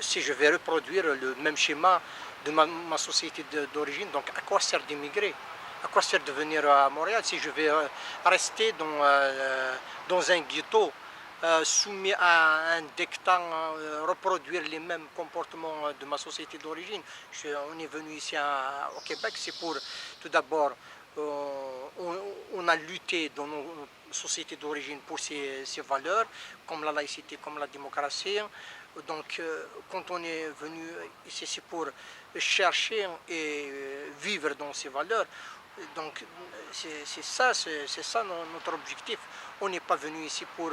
si je vais reproduire le même schéma de ma société d'origine, donc à quoi sert d'émigrer? À quoi sert de venir à Montréal si je vais rester dans un ghetto soumis à un dictat, reproduire les mêmes comportements de ma société d'origine? On est venu ici au Québec, c'est pour tout d'abord, on a lutté dans nos sociétés d'origine pour ces valeurs, comme la laïcité, comme la démocratie. Donc, quand on est venu ici, c'est pour chercher et vivre dans ces valeurs. Donc, c'est ça notre objectif. On n'est pas venu ici pour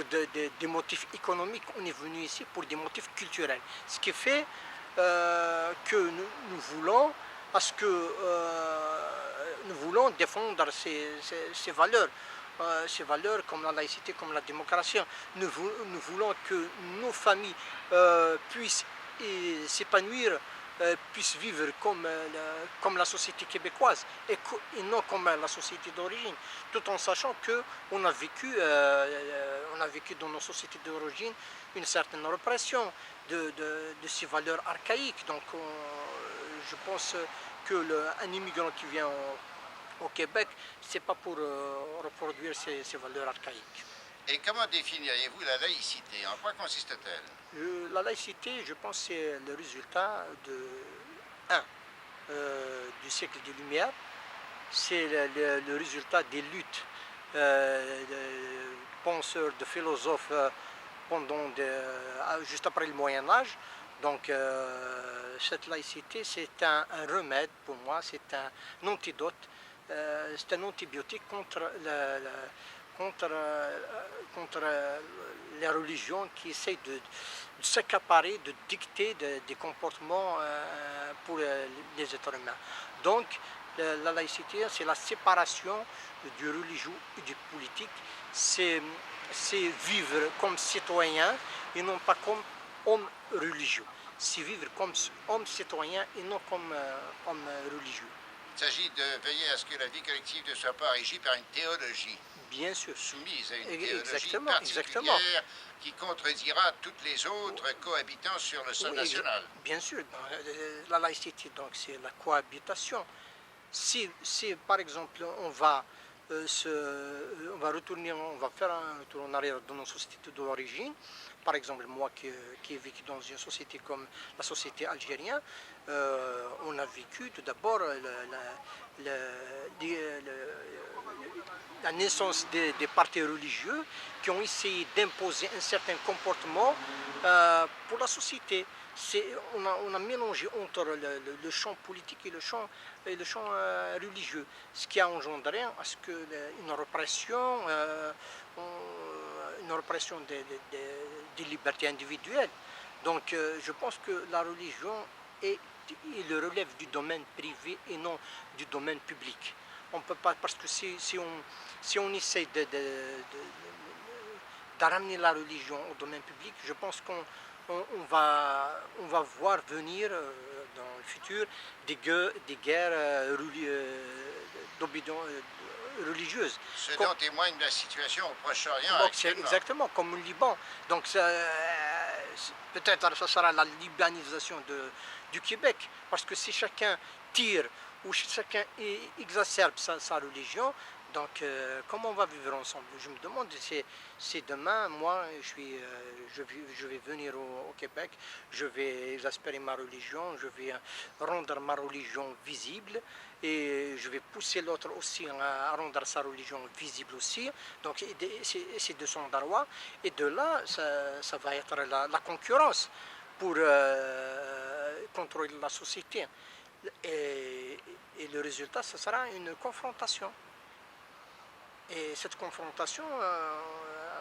des motifs économiques, on est venu ici pour des motifs culturels. Ce qui fait que nous voulons, parce que nous voulons défendre ces valeurs. Ces valeurs comme la laïcité, comme la démocratie. Nous voulons que nos familles puissent s'épanouir, puissent vivre comme la société québécoise et non comme la société d'origine, tout en sachant qu'on a vécu dans nos sociétés d'origine une certaine répression de ces valeurs archaïques. Donc je pense qu'un immigrant qui vient au Québec, c'est pas pour reproduire ces valeurs archaïques. Et comment définiriez-vous la laïcité? En quoi consiste-t-elle? La laïcité, je pense, c'est le résultat du siècle des Lumières. C'est le résultat des luttes de penseurs, de philosophes juste après le Moyen Âge. Donc cette laïcité, c'est un remède pour moi, c'est un antidote, c'est un antibiotique contre les religions qui essayent de s'accaparer, de dicter des comportements pour les êtres humains. Donc la laïcité, c'est la séparation du religieux et du politique, c'est vivre comme citoyen et non pas comme homme religieux. C'est vivre comme homme citoyen et non comme homme religieux. Il s'agit de veiller à ce que la vie collective ne soit pas régie par une théologie. Bien sûr. Soumise à une théologie particulière qui contredira toutes les autres cohabitant sur le sol national. Bien sûr. La laïcité, donc, c'est la cohabitation. Si par exemple, on va faire un retour en arrière dans nos sociétés d'origine, par exemple, moi qui ai vécu dans une société comme la société algérienne, on a vécu tout d'abord la naissance des partis religieux qui ont essayé d'imposer un certain comportement pour la société. On a mélangé entre le champ politique et le champ religieux, ce qui a engendré une répression des libertés individuelles. Donc je pense que la religion il relève du domaine privé et non du domaine public. On peut pas, parce que si on essaie de ramener la religion au domaine public, je pense qu'on va voir venir dans le futur des guerres religieuses. Ce dont témoigne la situation au Proche-Orient actuellement. Exactement, comme le Liban. Donc peut-être ça sera la libanisation du Québec, parce que si chacun tire ou chacun exacerbe sa religion, donc comment on va vivre ensemble? Je me demande, si demain, moi, je vais venir au Québec, je vais exaspérer ma religion, je vais rendre ma religion visible, et je vais pousser l'autre aussi à rendre sa religion visible aussi. Donc c'est de son droit, et de là, ça va être la concurrence pour contrôler la société. Et le résultat, ce sera une confrontation. Et cette confrontation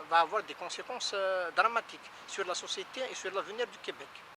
va avoir des conséquences dramatiques sur la société et sur l'avenir du Québec.